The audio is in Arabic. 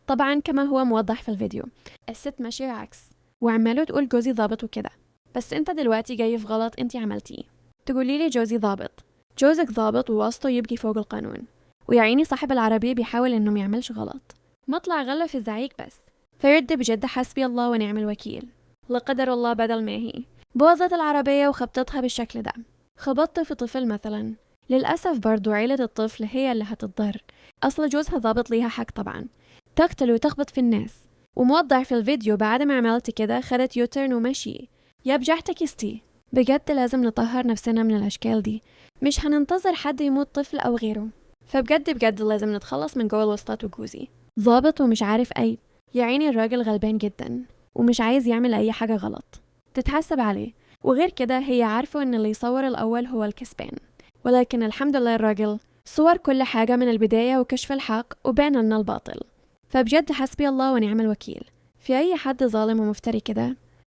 طبعا كما هو موضح في الفيديو. الست ماشية عكس وعماله تقول جوزي ضابط وكده، بس انت دلوقتي جاي في غلط انت عملتيه. تقولي لي جوزي ضابط، جوزك ضابط وواسطه يبقي فوق القانون، ويعيني صاحب العربية بيحاول انه ما يعملش غلط، مطلع غلة في الزعيق بس. فيرد بجد حسبي الله ونعم الوكيل، لا قدر الله بدل ما هي بوظت العربية وخبطتها بالشكل ده. خبطت في طفل مثلا، للأسف برضو عيلة الطفل هي اللي هتتضر، أصل جوزها ضابط ليها حق طبعا تقتل وتخبط في الناس. وموضح في الفيديو بعد ما عملت كده خدت يوترن ومشي. يا بجحتك يستي، بجد لازم نطهر نفسنا من الأشكال دي، مش هننتظر حد يموت طفل أو غيره. فبجد لازم نتخلص من جوه الوسطات وجوزي ضابط ومش عارف أي، يعيني الراجل غلبان جدا ومش عايز يعمل أي حاجة غلط تتحسب عليه. وغير كده هي عارفة إن اللي يصور الأول هو الكسبان، ولكن الحمد لله الراجل صور كل حاجة من البداية وكشف الحق وبان لنا الباطل. فبجد حسبي الله ونعم الوكيل في أي حد ظالم ومفتري كده.